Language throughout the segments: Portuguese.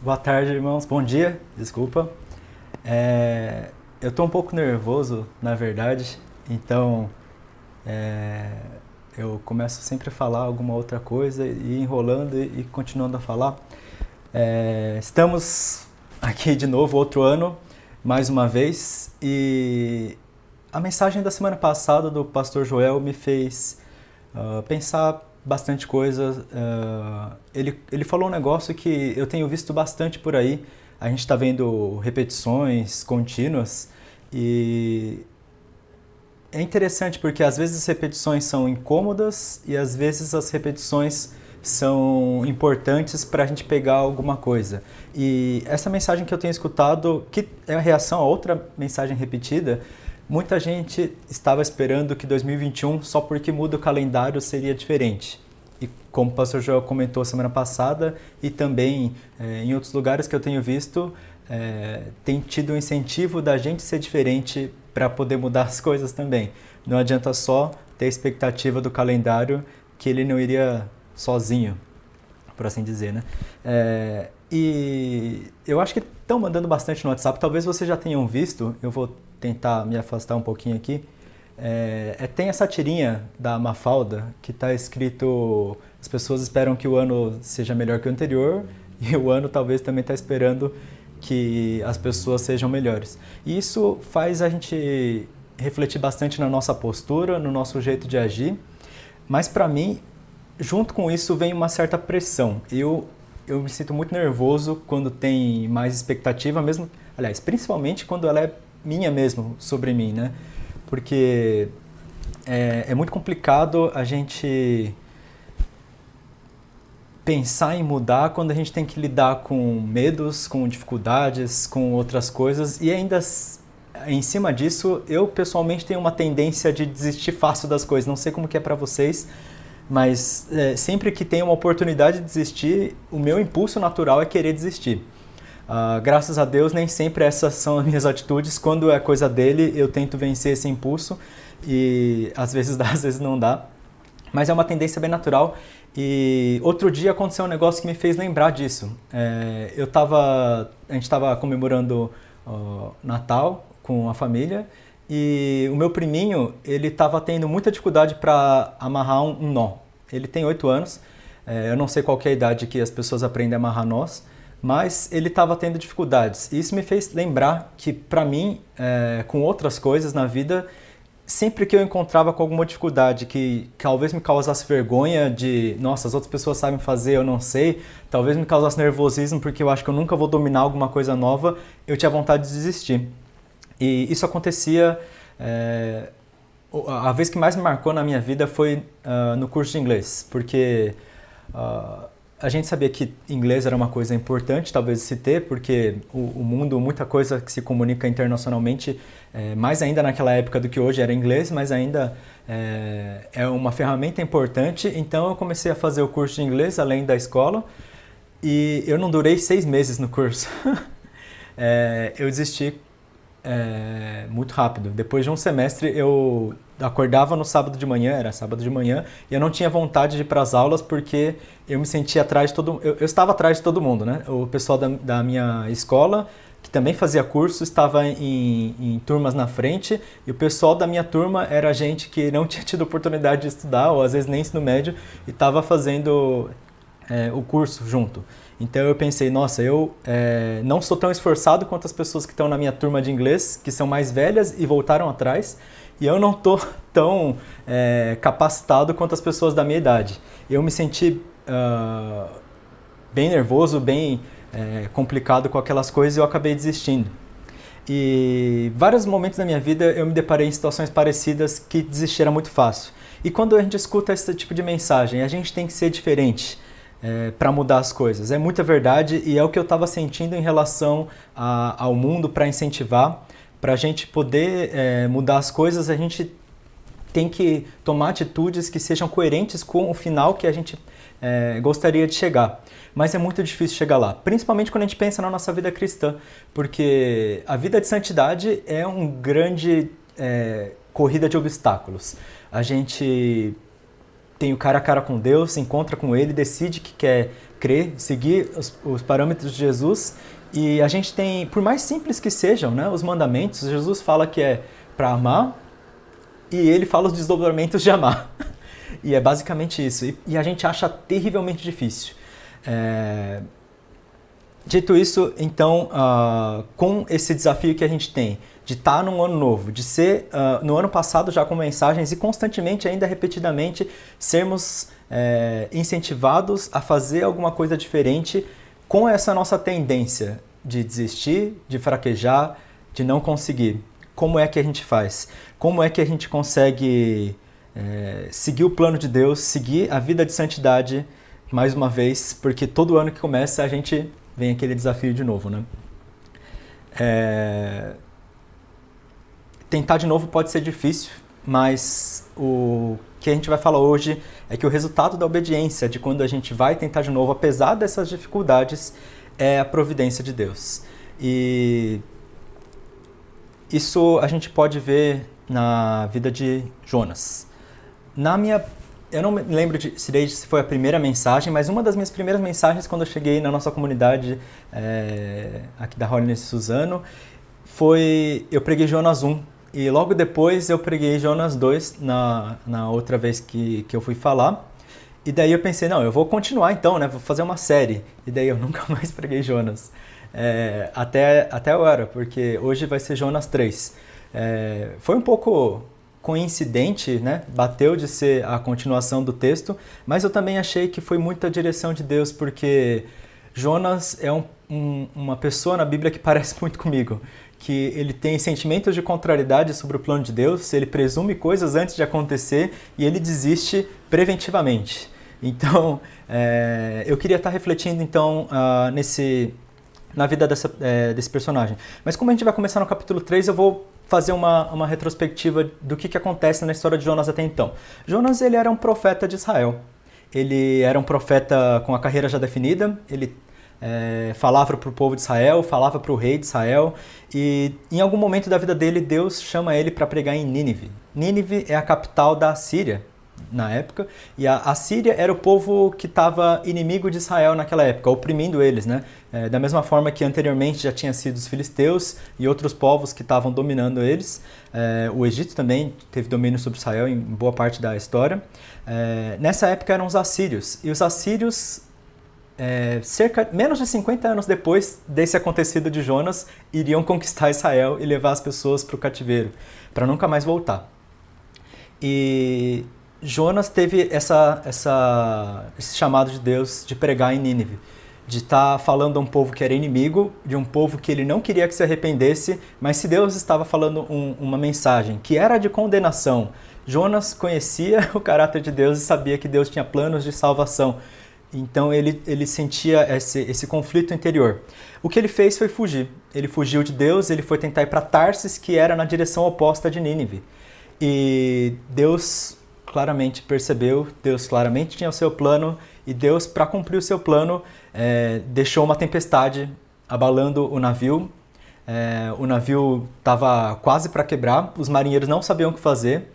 Boa tarde, irmãos. Bom dia, desculpa. Eu tô um pouco nervoso, na verdade, então é, eu começo sempre a falar alguma outra coisa e enrolando e continuando a falar. Estamos aqui de novo, outro ano, mais uma vez, e a mensagem da semana passada do pastor Joel me fez pensar bastante coisa. Ele falou um negócio que eu tenho visto bastante por aí. A gente está vendo repetições contínuas e é interessante porque às vezes as repetições são incômodas e às vezes as repetições são importantes para a gente pegar alguma coisa. E essa mensagem que eu tenho escutado, que é a reação a outra mensagem repetida, muita gente estava esperando que 2021, só porque muda o calendário, seria diferente. E como o pastor Joel comentou semana passada, e também em outros lugares que eu tenho visto, tem tido um incentivo da gente ser diferente para poder mudar as coisas também. Não adianta só ter a expectativa do calendário que ele não iria sozinho, por assim dizer, né? E eu acho que estão mandando bastante no WhatsApp, talvez vocês já tenham visto, eu vou tentar me afastar um pouquinho aqui. Tem essa tirinha da Mafalda que está escrito: as pessoas esperam que o ano seja melhor que o anterior e o ano talvez também está esperando que as pessoas sejam melhores. E isso faz a gente refletir bastante na nossa postura, no nosso jeito de agir, mas para mim, junto com isso vem uma certa pressão. Eu me sinto muito nervoso quando tem mais expectativa, mesmo, aliás, principalmente quando ela é minha mesmo, sobre mim, né? Porque é muito complicado a gente pensar em mudar quando a gente tem que lidar com medos, com dificuldades, com outras coisas, e ainda em cima disso, eu pessoalmente tenho uma tendência de desistir fácil das coisas. Não sei como que é pra vocês, mas sempre que tem uma oportunidade de desistir, o meu impulso natural é querer desistir. Graças a Deus, nem sempre essas são as minhas atitudes. Quando é coisa dele, eu tento vencer esse impulso e às vezes dá, às vezes não dá. Mas é uma tendência bem natural. E outro dia aconteceu um negócio que me fez lembrar disso. A gente estava comemorando Natal com a família e o meu priminho, ele estava tendo muita dificuldade para amarrar um nó. Ele tem 8 anos, eu não sei qual que é a idade que as pessoas aprendem a amarrar nós, mas ele estava tendo dificuldades. E isso me fez lembrar que, para mim, com outras coisas na vida, sempre que eu encontrava com alguma dificuldade que talvez me causasse vergonha de, nossa, as outras pessoas sabem fazer, eu não sei, talvez me causasse nervosismo porque eu acho que eu nunca vou dominar alguma coisa nova, eu tinha vontade de desistir. E isso acontecia, a vez que mais me marcou na minha vida foi no curso de inglês, porque a gente sabia que inglês era uma coisa importante, talvez se ter, porque o mundo, muita coisa que se comunica internacionalmente, mais ainda naquela época do que hoje era inglês, mas ainda é uma ferramenta importante. Então eu comecei a fazer o curso de inglês além da escola e eu não durei 6 meses no curso. Eu desisti muito rápido. Depois de um semestre eu acordava no sábado de manhã, era sábado de manhã, e eu não tinha vontade de ir para as aulas porque eu me sentia atrás de todo eu estava atrás de todo mundo, né? O pessoal da minha escola, que também fazia curso, estava em turmas na frente, e o pessoal da minha turma era gente que não tinha tido oportunidade de estudar, ou às vezes nem ensino médio, e estava fazendo o curso junto. Então eu pensei, nossa, eu não sou tão esforçado quanto as pessoas que estão na minha turma de inglês, que são mais velhas e voltaram atrás, e eu não estou tão capacitado quanto as pessoas da minha idade. Eu me senti bem nervoso, bem complicado com aquelas coisas e eu acabei desistindo. E vários momentos da minha vida eu me deparei em situações parecidas que desistir era muito fácil. E quando a gente escuta esse tipo de mensagem, a gente tem que ser diferente para mudar as coisas. É muita verdade e é o que eu estava sentindo em relação ao mundo para incentivar. Para a gente poder mudar as coisas, a gente tem que tomar atitudes que sejam coerentes com o final que a gente gostaria de chegar. Mas é muito difícil chegar lá, principalmente quando a gente pensa na nossa vida cristã, porque a vida de santidade é um grande corrida de obstáculos. A gente tem o cara a cara com Deus, se encontra com Ele, decide que quer crer, seguir os parâmetros de Jesus. E a gente tem, por mais simples que sejam, né, os mandamentos, Jesus fala que é para amar e ele fala os desdobramentos de amar. E é basicamente isso. E a gente acha terrivelmente difícil. Dito isso, então, com esse desafio que a gente tem de estar num ano novo, de ser no ano passado já com mensagens e constantemente, ainda repetidamente, sermos incentivados a fazer alguma coisa diferente com essa nossa tendência de desistir, de fraquejar, de não conseguir. Como é que a gente faz? Como é que a gente consegue seguir o plano de Deus, seguir a vida de santidade, mais uma vez, porque todo ano que começa a gente vem aquele desafio de novo, né? Tentar de novo pode ser difícil, mas o que a gente vai falar hoje é que o resultado da obediência, de quando a gente vai tentar de novo, apesar dessas dificuldades, é a providência de Deus. E isso a gente pode ver na vida de Jonas. Eu não me lembro se foi a primeira mensagem, mas uma das minhas primeiras mensagens quando eu cheguei na nossa comunidade aqui da Holiness Suzano eu preguei Jonas 1 e logo depois eu preguei Jonas 2 na outra vez que eu fui falar. E daí eu pensei, não, eu vou continuar então, né? Vou fazer uma série. E daí eu nunca mais preguei Jonas. Até agora, porque hoje vai ser Jonas 3. Foi um pouco coincidente, né? Bateu de ser a continuação do texto, mas eu também achei que foi muita direção de Deus, porque Jonas é uma pessoa na Bíblia que parece muito comigo, que ele tem sentimentos de contrariedade sobre o plano de Deus, ele presume coisas antes de acontecer e ele desiste preventivamente. Então, eu queria estar refletindo então na vida desse personagem. Mas como a gente vai começar no capítulo 3, eu vou fazer uma retrospectiva do que acontece na história de Jonas até então. Jonas, ele era um profeta de Israel. Ele era um profeta com a carreira já definida, ele falava para o povo de Israel, falava para o rei de Israel, e em algum momento da vida dele, Deus chama ele para pregar em Nínive. Nínive é a capital da Síria, na época, e a Síria era o povo que estava inimigo de Israel naquela época, oprimindo eles, né? Da mesma forma que anteriormente já tinha sido os filisteus e outros povos que estavam dominando eles. O Egito também teve domínio sobre Israel em boa parte da história. Nessa época eram os assírios, e os assírios, menos de 50 anos depois desse acontecido de Jonas, iriam conquistar Israel e levar as pessoas para o cativeiro, para nunca mais voltar. E Jonas teve esse chamado de Deus de pregar em Nínive, de estar falando a um povo que era inimigo, de um povo que ele não queria que se arrependesse, mas se Deus estava falando uma mensagem que era de condenação, Jonas conhecia o caráter de Deus e sabia que Deus tinha planos de salvação. Então ele sentia esse conflito interior. O que ele fez foi fugir. Ele fugiu de Deus, ele foi tentar ir para Tarsis, que era na direção oposta de Nínive. E Deus claramente percebeu, Deus claramente tinha o seu plano, e Deus, para cumprir o seu plano, deixou uma tempestade abalando o navio. O navio estava quase para quebrar, os marinheiros não sabiam o que fazer.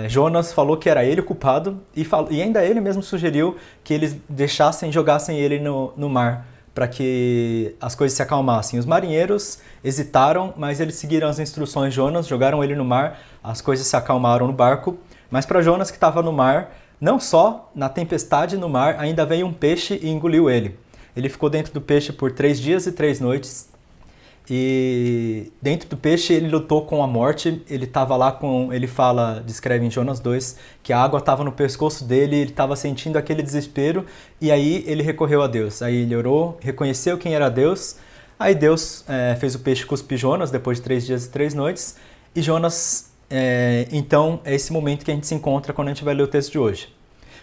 Jonas falou que era ele o culpado, e ainda ele mesmo sugeriu que eles jogassem ele no mar, para que as coisas se acalmassem. Os marinheiros hesitaram, mas eles seguiram as instruções de Jonas, jogaram ele no mar, as coisas se acalmaram no barco. Mas para Jonas, que estava no mar, não só na tempestade no mar, ainda veio um peixe e engoliu ele. Ele ficou dentro do peixe por 3 dias e 3 noites. E dentro do peixe ele lutou com a morte. Ele estava lá descreve em Jonas 2, que a água estava no pescoço dele, ele estava sentindo aquele desespero, e aí ele recorreu a Deus. Aí ele orou, reconheceu quem era Deus. Aí Deus fez o peixe cuspir Jonas depois de 3 dias e 3 noites. E Jonas, então, é esse momento que a gente se encontra quando a gente vai ler o texto de hoje.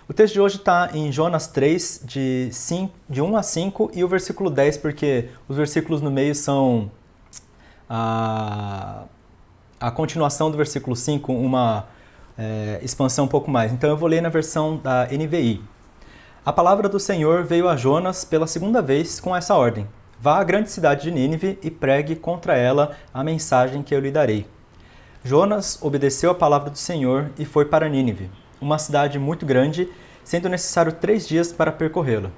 O texto de hoje está em Jonas 3, de 1 a 5, e o versículo 10, porque os versículos no meio são a continuação do versículo 5, uma expansão um pouco mais. Então eu vou ler na versão da NVI. A palavra do Senhor veio a Jonas pela segunda vez com essa ordem: vá à grande cidade de Nínive e pregue contra ela a mensagem que eu lhe darei. Jonas obedeceu a palavra do Senhor e foi para Nínive, uma cidade muito grande, sendo necessário 3 dias para percorrê-la.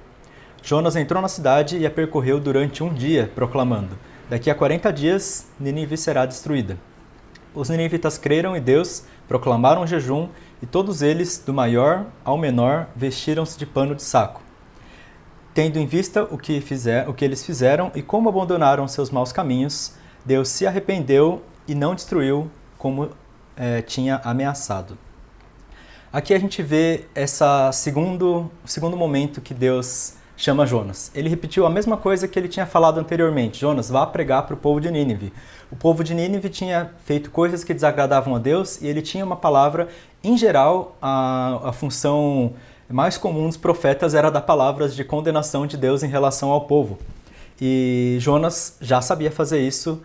Jonas entrou na cidade e a percorreu durante um dia, proclamando: daqui a 40 dias, Nínive será destruída. Os ninivitas creram em Deus, proclamaram um jejum, e todos eles, do maior ao menor, vestiram-se de pano de saco. Tendo em vista o que eles fizeram e como abandonaram seus maus caminhos, Deus se arrependeu e não destruiu como tinha ameaçado. Aqui a gente vê o segundo momento que Deus chama Jonas. Ele repetiu a mesma coisa que ele tinha falado anteriormente. Jonas, vá pregar para o povo de Nínive. O povo de Nínive tinha feito coisas que desagradavam a Deus e ele tinha uma palavra. Em geral, a função mais comum dos profetas era dar palavras de condenação de Deus em relação ao povo. E Jonas já sabia fazer isso.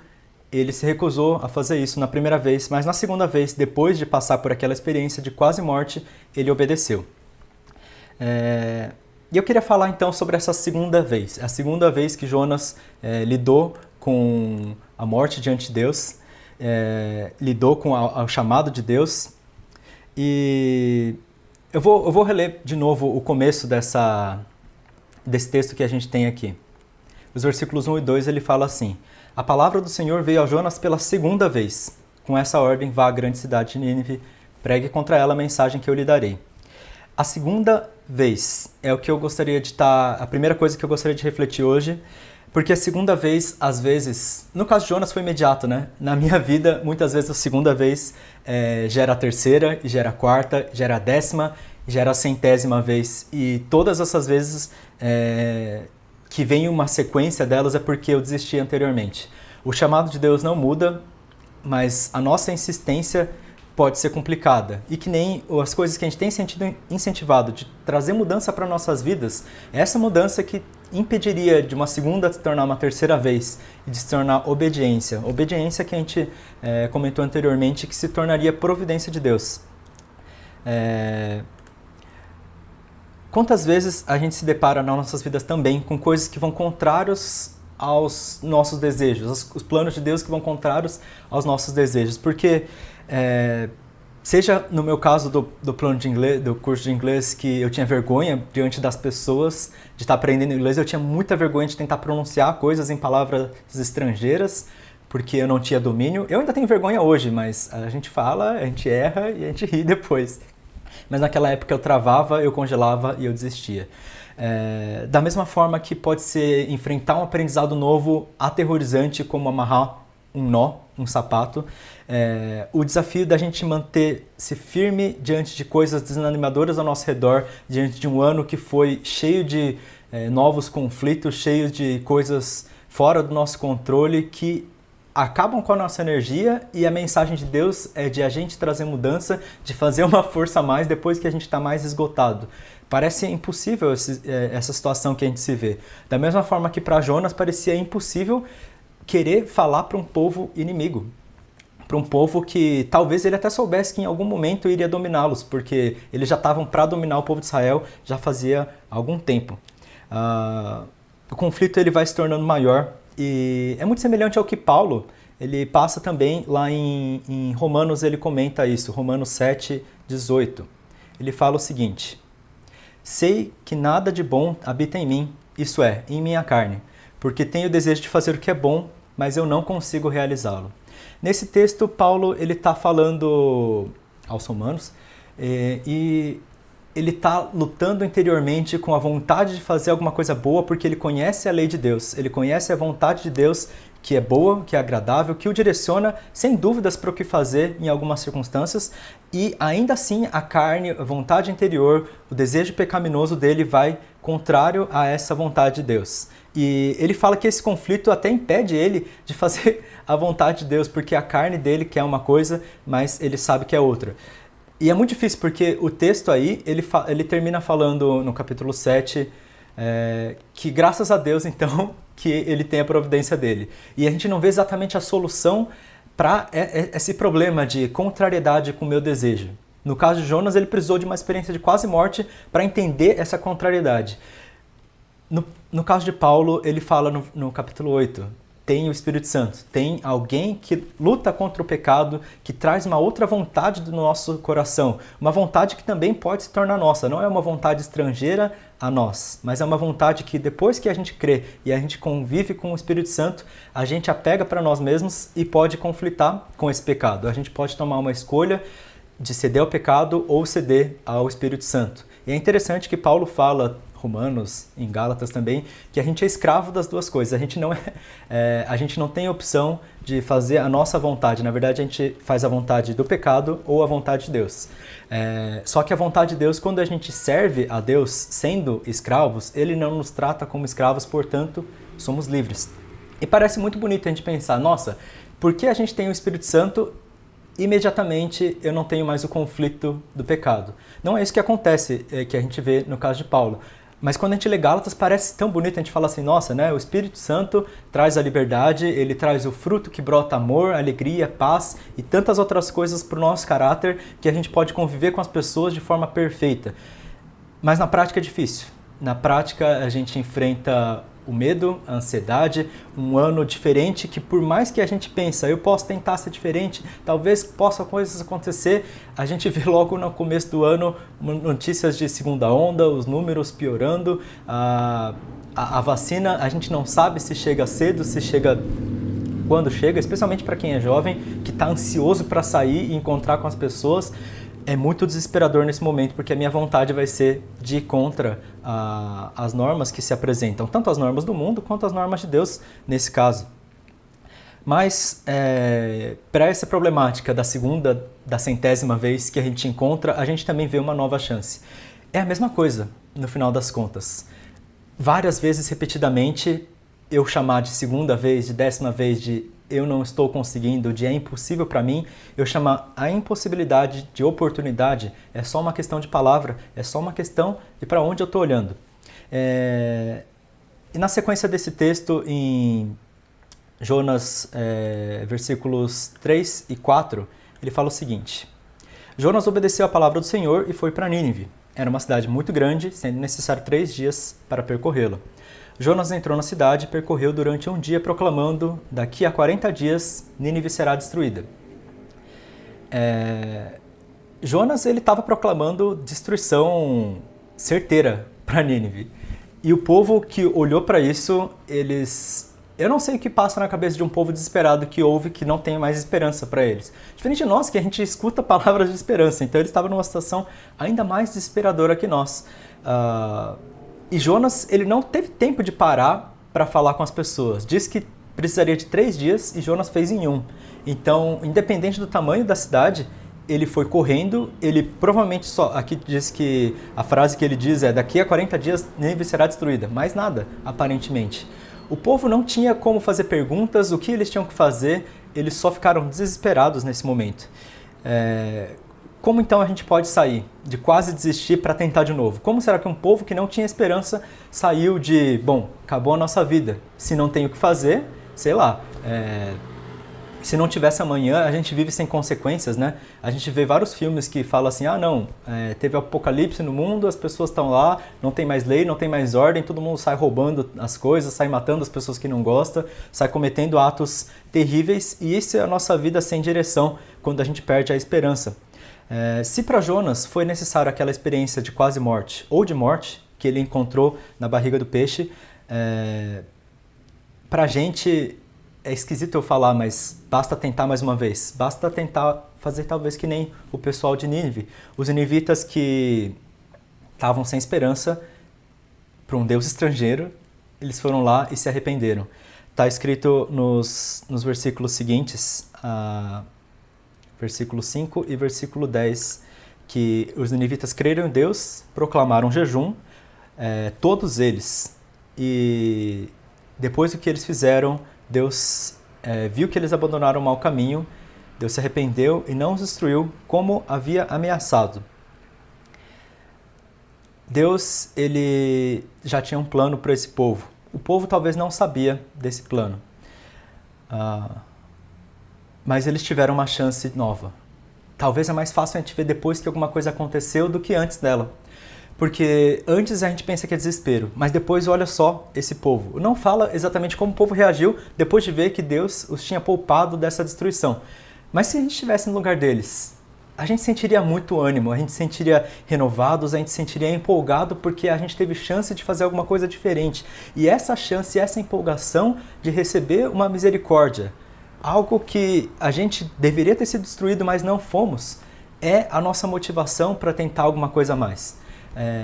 Ele se recusou a fazer isso na primeira vez, mas na segunda vez, depois de passar por aquela experiência de quase morte, ele obedeceu. E eu queria falar então sobre essa segunda vez. A segunda vez que Jonas lidou com a morte diante de Deus, lidou com o chamado de Deus. E eu vou reler de novo o começo desse texto que a gente tem aqui. Os versículos 1 e 2 ele fala assim: a palavra do Senhor veio a Jonas pela segunda vez. Com essa ordem, vá à grande cidade de Nínive, pregue contra ela a mensagem que eu lhe darei. A segunda vez é o que eu gostaria de a primeira coisa que eu gostaria de refletir hoje, porque a segunda vez, às vezes, no caso de Jonas foi imediato, né? Na minha vida, muitas vezes a segunda vez gera a terceira, gera a quarta, gera a 10ª, gera a 100ª vez. E todas essas vezes que vem uma sequência delas é porque eu desisti anteriormente. O chamado de Deus não muda, mas a nossa insistência pode ser complicada. E que nem as coisas que a gente tem sentido incentivado de trazer mudança para nossas vidas, essa mudança que impediria de uma segunda se tornar uma terceira vez e de se tornar obediência. Obediência que a gente comentou anteriormente, que se tornaria providência de Deus. Quantas vezes a gente se depara nas nossas vidas também com coisas que vão contrários aos nossos desejos, os planos de Deus que vão contrários aos nossos desejos? Porque, seja no meu caso do plano de inglês, do curso de inglês, que eu tinha vergonha diante das pessoas de estar aprendendo inglês, eu tinha muita vergonha de tentar pronunciar coisas em palavras estrangeiras, porque eu não tinha domínio. Eu ainda tenho vergonha hoje, mas a gente fala, a gente erra e a gente ri depois. Mas naquela época eu travava, eu congelava e eu desistia. Da mesma forma que pode ser enfrentar um aprendizado novo aterrorizante, como amarrar um nó, um sapato, o desafio da gente manter-se firme diante de coisas desanimadoras ao nosso redor, diante de um ano que foi cheio de novos conflitos, cheio de coisas fora do nosso controle, que acabam com a nossa energia, e a mensagem de Deus é de a gente trazer mudança, de fazer uma força a mais depois que a gente está mais esgotado. Parece impossível essa situação que a gente se vê. Da mesma forma que para Jonas parecia impossível querer falar para um povo inimigo, para um povo que talvez ele até soubesse que em algum momento iria dominá-los, porque eles já estavam para dominar o povo de Israel já fazia algum tempo. O conflito ele vai se tornando maior. E é muito semelhante ao que Paulo, ele passa também lá em Romanos, ele comenta isso, Romanos 7, 18. Ele fala o seguinte: sei que nada de bom habita em mim, isso é, em minha carne, porque tenho o desejo de fazer o que é bom, mas eu não consigo realizá-lo. Nesse texto, Paulo ele está falando aos romanos e ele está lutando interiormente com a vontade de fazer alguma coisa boa, porque ele conhece a lei de Deus, ele conhece a vontade de Deus, que é boa, que é agradável, que o direciona sem dúvidas para o que fazer em algumas circunstâncias, e ainda assim a carne, a vontade interior, o desejo pecaminoso dele vai contrário a essa vontade de Deus. E ele fala que esse conflito até impede ele de fazer a vontade de Deus, porque a carne dele quer uma coisa, mas ele sabe que é outra. E é muito difícil, porque o texto aí, ele termina falando no capítulo 7, que graças a Deus, então, que ele tem a providência dele. E a gente não vê exatamente a solução para esse problema de contrariedade com o meu desejo. No caso de Jonas, ele precisou de uma experiência de quase morte para entender essa contrariedade. No caso de Paulo, ele fala no capítulo 8, tem o Espírito Santo, tem alguém que luta contra o pecado, que traz uma outra vontade do nosso coração, uma vontade que também pode se tornar nossa, não é uma vontade estrangeira a nós, mas é uma vontade que depois que a gente crê e a gente convive com o Espírito Santo, a gente apega para nós mesmos e pode conflitar com esse pecado. A gente pode tomar uma escolha de ceder ao pecado ou ceder ao Espírito Santo. E é interessante que Paulo fala, Romanos, em Gálatas também, que a gente é escravo das duas coisas. A gente não tem opção de fazer a nossa vontade. Na verdade, a gente faz a vontade do pecado ou a vontade de Deus. Só que a vontade de Deus, quando a gente serve a Deus sendo escravos, Ele não nos trata como escravos, portanto, somos livres. E parece muito bonito a gente pensar, nossa, porque a gente tem o Espírito Santo, imediatamente eu não tenho mais o conflito do pecado. Não é isso que acontece, que a gente vê no caso de Paulo. Mas quando a gente lê Gálatas, parece tão bonito, a gente fala assim, nossa, né? O Espírito Santo traz a liberdade, ele traz o fruto que brota amor, alegria, paz e tantas outras coisas para o nosso caráter que a gente pode conviver com as pessoas de forma perfeita. Mas na prática é difícil. Na prática a gente enfrenta o medo, a ansiedade, um ano diferente que por mais que a gente pensa, eu posso tentar ser diferente, talvez possa coisas acontecer, a gente vê logo no começo do ano notícias de segunda onda, os números piorando, a vacina a gente não sabe se chega cedo, se chega quando chega, especialmente para quem é jovem, que está ansioso para sair e encontrar com as pessoas. É muito desesperador nesse momento, porque a minha vontade vai ser de ir contra as normas que se apresentam, tanto as normas do mundo quanto as normas de Deus nesse caso. Mas para essa problemática da centésima vez que a gente encontra, a gente também vê uma nova chance. É a mesma coisa, no final das contas. Várias vezes, repetidamente, eu chamar de segunda vez, de décima vez, de eu não estou conseguindo, de é impossível para mim, eu chamar a impossibilidade de oportunidade, é só uma questão de palavra, é só uma questão de para onde eu estou olhando. E na sequência desse texto, em Jonas, versículos 3 e 4, ele fala o seguinte: Jonas obedeceu a palavra do Senhor e foi para Nínive. Era uma cidade muito grande, sendo necessário 3 dias para percorrê-la. Jonas entrou na cidade e percorreu durante um dia, proclamando: daqui a 40 dias, Nínive será destruída. Jonas estava proclamando destruição certeira para Nínive. E o povo que olhou para isso, eu não sei o que passa na cabeça de um povo desesperado que ouve que não tem mais esperança para eles. Diferente de nós, que a gente escuta palavras de esperança. Então eles estavam numa situação ainda mais desesperadora que nós. E Jonas, ele não teve tempo de parar para falar com as pessoas. Diz que precisaria de 3 dias e Jonas fez em 1. Então, independente do tamanho da cidade, ele foi correndo, ele provavelmente aqui diz que a frase que ele diz é: daqui a 40 dias Nínive será destruída. Mais nada, aparentemente. O povo não tinha como fazer perguntas, o que eles tinham que fazer, eles só ficaram desesperados nesse momento. Como então a gente pode sair de quase desistir para tentar de novo? Como será que um povo que não tinha esperança saiu de, bom, acabou a nossa vida, se não tem o que fazer, sei lá, se não tivesse amanhã, a gente vive sem consequências, né? A gente vê vários filmes que falam assim, teve apocalipse no mundo, as pessoas estão lá, não tem mais lei, não tem mais ordem, todo mundo sai roubando as coisas, sai matando as pessoas que não gostam, sai cometendo atos terríveis, e isso é a nossa vida sem direção, quando a gente perde a esperança. Se para Jonas foi necessário aquela experiência de quase morte, ou de morte, que ele encontrou na barriga do peixe, para a gente é esquisito eu falar, mas basta tentar mais uma vez. Basta tentar fazer talvez que nem o pessoal de Nínive. Os ninivitas que estavam sem esperança para um Deus estrangeiro, eles foram lá e se arrependeram. Está escrito nos versículos seguintes, versículo 5 e versículo 10, que os ninivitas creram em Deus, proclamaram jejum, todos eles. E depois do que eles fizeram, Deus viu que eles abandonaram o mau caminho, Deus se arrependeu e não os destruiu como havia ameaçado. Deus, ele já tinha um plano para esse povo. O povo talvez não sabia desse plano. Mas eles tiveram uma chance nova. Talvez é mais fácil a gente ver depois que alguma coisa aconteceu do que antes dela. Porque antes a gente pensa que é desespero, mas depois olha só esse povo. Não fala exatamente como o povo reagiu depois de ver que Deus os tinha poupado dessa destruição. Mas se a gente estivesse no lugar deles, a gente sentiria muito ânimo, a gente sentiria renovados, a gente sentiria empolgado porque a gente teve chance de fazer alguma coisa diferente. E essa chance, essa empolgação de receber uma misericórdia, algo que a gente deveria ter sido destruído, mas não fomos, é a nossa motivação para tentar alguma coisa a mais.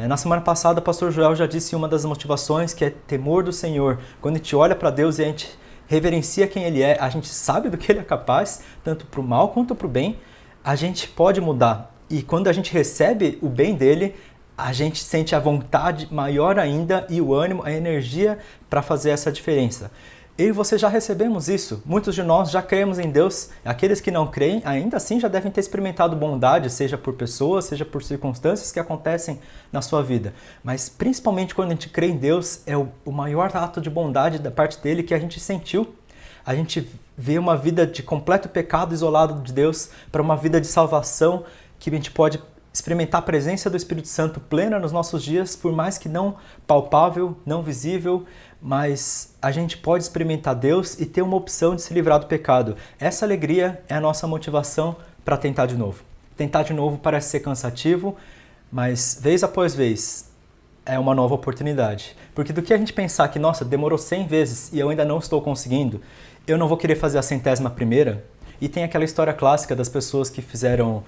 Na semana passada, o pastor Joel já disse uma das motivações, que é temor do Senhor. Quando a gente olha para Deus e a gente reverencia quem Ele é, a gente sabe do que Ele é capaz, tanto para o mal quanto para o bem, a gente pode mudar. E quando a gente recebe o bem dEle, a gente sente a vontade maior ainda e o ânimo, a energia para fazer essa diferença. Eu e você já recebemos isso. Muitos de nós já cremos em Deus. Aqueles que não creem, ainda assim já devem ter experimentado bondade, seja por pessoas, seja por circunstâncias que acontecem na sua vida. Mas principalmente quando a gente crê em Deus, é o maior ato de bondade da parte dele que a gente sentiu. A gente vê uma vida de completo pecado isolado de Deus para uma vida de salvação que a gente pode experimentar a presença do Espírito Santo plena nos nossos dias, por mais que não palpável, não visível, mas a gente pode experimentar Deus e ter uma opção de se livrar do pecado. Essa alegria é a nossa motivação para tentar de novo. Tentar de novo parece ser cansativo, mas vez após vez é uma nova oportunidade. Porque do que a gente pensar que, nossa, demorou 100 vezes e eu ainda não estou conseguindo, eu não vou querer fazer a 100ª. E tem aquela história clássica das pessoas que fizeram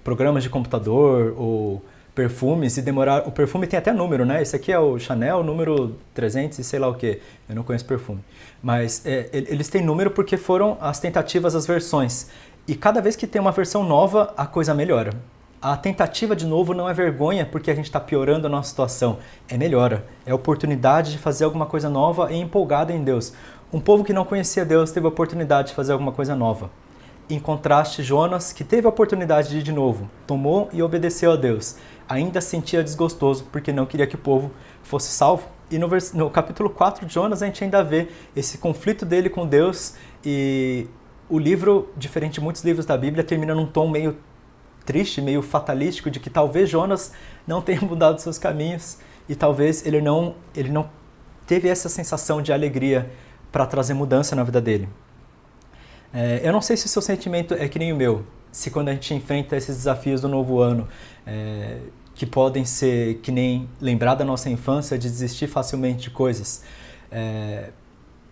programas de computador ou perfumes e demoraram... O perfume tem até número, né? Esse aqui é o Chanel, número 300 e sei lá o quê. Eu não conheço perfume. Mas eles têm número porque foram as tentativas, as versões. E cada vez que tem uma versão nova, a coisa melhora. A tentativa de novo não é vergonha porque a gente está piorando a nossa situação. É melhora. É oportunidade de fazer alguma coisa nova e empolgada em Deus. Um povo que não conhecia Deus teve a oportunidade de fazer alguma coisa nova. Em contraste, Jonas, que teve a oportunidade de ir de novo, tomou e obedeceu a Deus. Ainda sentia desgostoso porque não queria que o povo fosse salvo. E no capítulo 4 de Jonas a gente ainda vê esse conflito dele com Deus. E o livro, diferente de muitos livros da Bíblia, termina num tom meio triste, meio fatalístico, de que talvez Jonas não tenha mudado seus caminhos e talvez ele não teve essa sensação de alegria para trazer mudança na vida dele. Eu não sei se o seu sentimento é que nem o meu, se quando a gente enfrenta esses desafios do novo ano, que podem ser que nem lembrar da nossa infância, de desistir facilmente de coisas.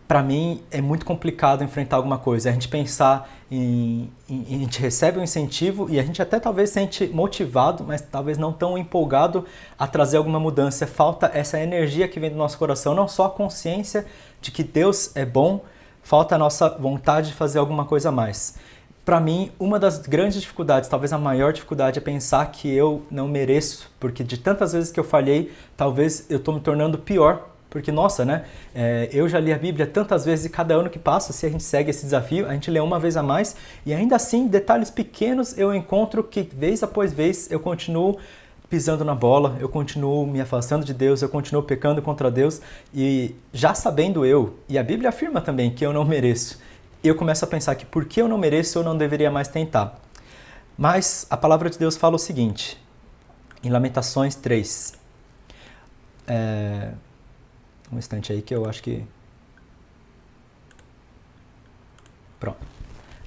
Para mim é muito complicado enfrentar alguma coisa. A gente pensar a gente recebe um incentivo e a gente até talvez sente motivado, mas talvez não tão empolgado a trazer alguma mudança. Falta essa energia que vem do nosso coração, não só a consciência de que Deus é bom, falta a nossa vontade de fazer alguma coisa a mais. Para mim, uma das grandes dificuldades, talvez a maior dificuldade, é pensar que eu não mereço, porque de tantas vezes que eu falhei, talvez eu estou me tornando pior. Porque, nossa, né? Eu já li a Bíblia tantas vezes e cada ano que passa, se a gente segue esse desafio, a gente lê uma vez a mais e ainda assim, detalhes pequenos, eu encontro que vez após vez eu continuo pisando na bola, eu continuo me afastando de Deus, eu continuo pecando contra Deus e já sabendo e a Bíblia afirma também que eu não mereço, eu começo a pensar que porque eu não mereço, eu não deveria mais tentar. Mas a palavra de Deus fala o seguinte, em Lamentações 3, um instante aí que eu acho que... Pronto.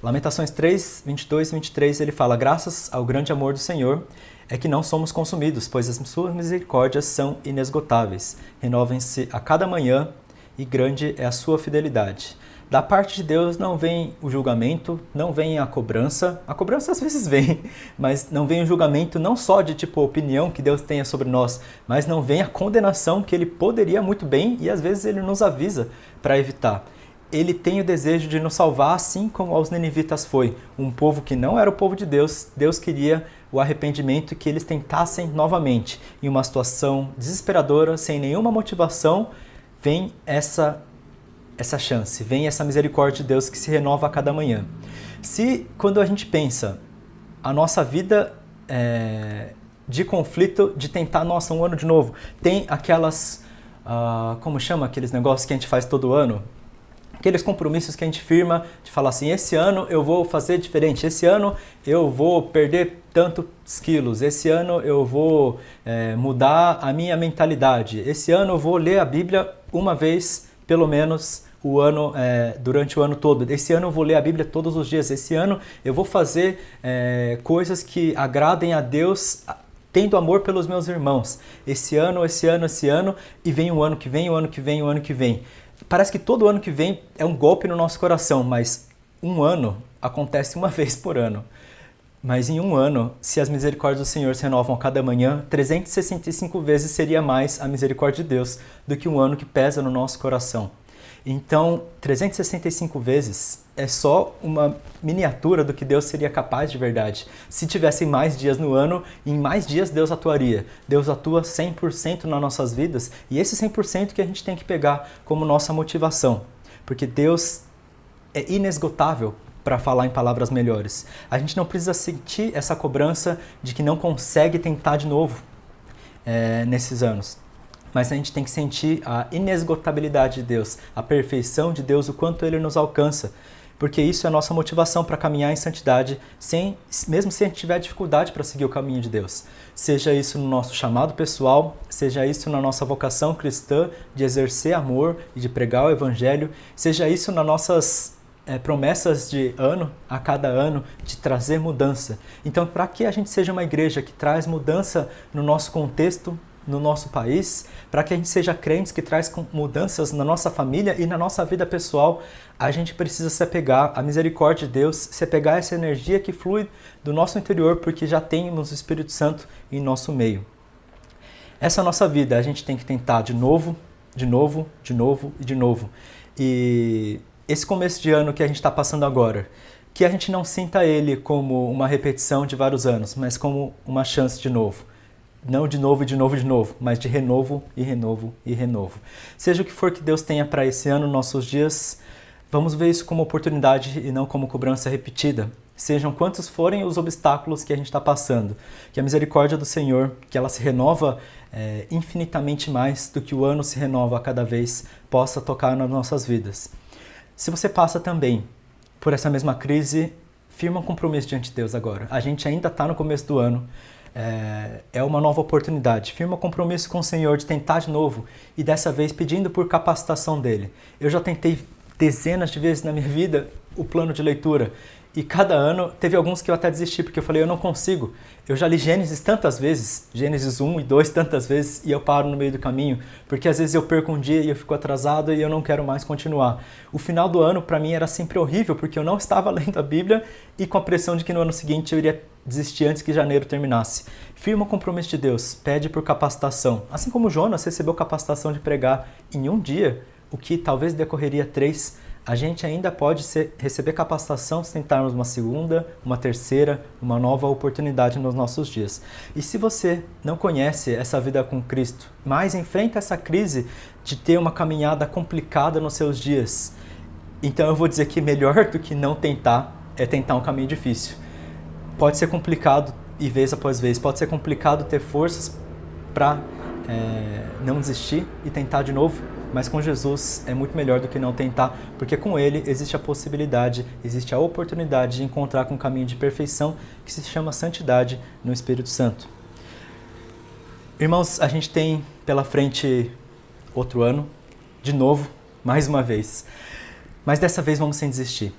Lamentações 3, 22 e 23, ele fala: graças ao grande amor do Senhor é que não somos consumidos, pois as suas misericórdias são inesgotáveis. Renovem-se a cada manhã e grande é a sua fidelidade. Da parte de Deus não vem o julgamento, não vem a cobrança às vezes vem, mas não vem o julgamento não só de opinião que Deus tenha sobre nós, mas não vem a condenação que Ele poderia muito bem e às vezes Ele nos avisa para evitar. Ele tem o desejo de nos salvar assim como aos ninivitas foi, um povo que não era o povo de Deus, Deus queria o arrependimento e que eles tentassem novamente. Em uma situação desesperadora, sem nenhuma motivação, vem essa chance, vem essa misericórdia de Deus que se renova a cada manhã. Se, quando a gente pensa, a nossa vida de conflito, de tentar, nossa, um ano de novo, tem aquelas, como chama aqueles negócios que a gente faz todo ano? aqueles compromissos que a gente firma de falar assim, esse ano eu vou fazer diferente, esse ano eu vou perder tantos quilos, esse ano eu vou mudar a minha mentalidade, esse ano eu vou ler a Bíblia uma vez, pelo menos, durante o ano todo. Esse ano eu vou ler a Bíblia todos os dias, esse ano eu vou fazer coisas que agradem a Deus, tendo amor pelos meus irmãos. Esse ano, e vem o ano que vem, o ano que vem, o ano que vem. Parece que todo ano que vem é um golpe no nosso coração, mas um ano acontece uma vez por ano. Mas em um ano, se as misericórdias do Senhor se renovam a cada manhã, 365 vezes seria mais a misericórdia de Deus do que um ano que pesa no nosso coração. Então, 365 vezes é só uma miniatura do que Deus seria capaz de verdade. Se tivessem mais dias no ano, em mais dias Deus atuaria. Deus atua 100% nas nossas vidas e esse 100% que a gente tem que pegar como nossa motivação. Porque Deus é inesgotável para falar em palavras melhores. A gente não precisa sentir essa cobrança de que não consegue tentar de novo nesses anos. Mas a gente tem que sentir a inesgotabilidade de Deus, a perfeição de Deus, o quanto Ele nos alcança. Porque isso é a nossa motivação para caminhar em santidade, mesmo se a gente tiver dificuldade para seguir o caminho de Deus. Seja isso no nosso chamado pessoal, seja isso na nossa vocação cristã de exercer amor e de pregar o Evangelho, seja isso nas nossas promessas de ano a cada ano, de trazer mudança. Então, para que a gente seja uma igreja que traz mudança no nosso contexto, no nosso país, para que a gente seja crentes que traz mudanças na nossa família e na nossa vida pessoal, a gente precisa se apegar à misericórdia de Deus, se apegar a essa energia que flui do nosso interior, porque já temos o Espírito Santo em nosso meio. Essa é a nossa vida, a gente tem que tentar de novo, de novo, de novo e de novo. E esse começo de ano que a gente está passando agora, que a gente não sinta ele como uma repetição de vários anos, mas como uma chance de novo. Não de novo, de novo, de novo, mas de renovo e renovo e renovo. Seja o que for que Deus tenha para esse ano, nossos dias, vamos ver isso como oportunidade e não como cobrança repetida. Sejam quantos forem os obstáculos que a gente está passando, que a misericórdia do Senhor, que ela se renova infinitamente mais do que o ano se renova a cada vez, possa tocar nas nossas vidas. Se você passa também por essa mesma crise, firma um compromisso diante de Deus agora. A gente ainda está no começo do ano, é uma nova oportunidade. Firma um compromisso com o Senhor de tentar de novo e dessa vez pedindo por capacitação dele. Eu já tentei dezenas de vezes na minha vida o plano de leitura e cada ano teve alguns que eu até desisti porque eu falei, eu não consigo. Eu já li Gênesis tantas vezes, Gênesis 1 e 2 tantas vezes e eu paro no meio do caminho porque às vezes eu perco um dia e eu fico atrasado e eu não quero mais continuar. O final do ano para mim era sempre horrível porque eu não estava lendo a Bíblia e com a pressão de que no ano seguinte eu iria desistir antes que janeiro terminasse. Firma o compromisso de Deus, pede por capacitação. Assim como Jonas recebeu capacitação de pregar em um dia, o que talvez decorreria 3, a gente ainda pode receber capacitação se tentarmos uma segunda, uma terceira, uma nova oportunidade nos nossos dias. E se você não conhece essa vida com Cristo, mas enfrenta essa crise de ter uma caminhada complicada nos seus dias, então eu vou dizer que melhor do que não tentar é tentar um caminho difícil. Pode ser complicado e vez após vez, pode ser complicado ter forças para não desistir e tentar de novo, mas com Jesus é muito melhor do que não tentar, porque com Ele existe a possibilidade, existe a oportunidade de encontrar com um caminho de perfeição que se chama santidade no Espírito Santo. Irmãos, a gente tem pela frente outro ano, de novo, mais uma vez, mas dessa vez vamos sem desistir.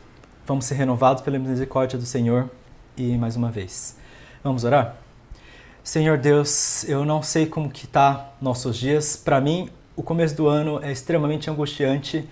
Vamos ser renovados pela misericórdia do Senhor e mais uma vez. Vamos orar? Senhor Deus, eu não sei como que tá nossos dias. Para mim, o começo do ano é extremamente angustiante.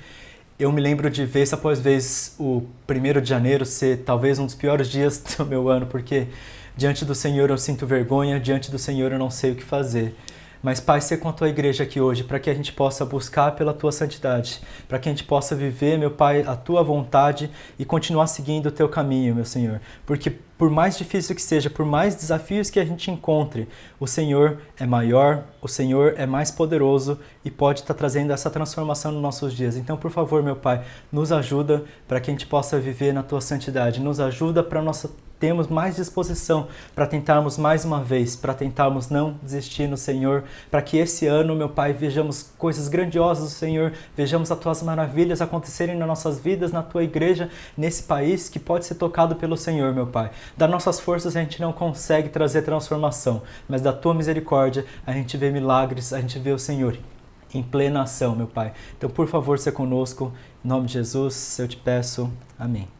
Eu me lembro de vez após vez o 1º de janeiro ser talvez um dos piores dias do meu ano, porque diante do Senhor eu sinto vergonha, diante do Senhor eu não sei o que fazer. Mas, Pai, ser com a Tua igreja aqui hoje, para que a gente possa buscar pela Tua santidade, para que a gente possa viver, meu Pai, a Tua vontade e continuar seguindo o Teu caminho, meu Senhor. Porque por mais difícil que seja, por mais desafios que a gente encontre, o Senhor é maior, o Senhor é mais poderoso e pode estar trazendo essa transformação nos nossos dias. Então, por favor, meu Pai, nos ajuda para que a gente possa viver na Tua santidade, nos ajuda para temos mais disposição para tentarmos mais uma vez, para tentarmos não desistir no Senhor, para que esse ano, meu Pai, vejamos coisas grandiosas do Senhor, vejamos as Tuas maravilhas acontecerem nas nossas vidas, na Tua igreja, nesse país que pode ser tocado pelo Senhor, meu Pai. Das nossas forças a gente não consegue trazer transformação, mas da Tua misericórdia a gente vê milagres, a gente vê o Senhor em plena ação, meu Pai. Então, por favor, seja conosco. Em nome de Jesus, eu te peço. Amém.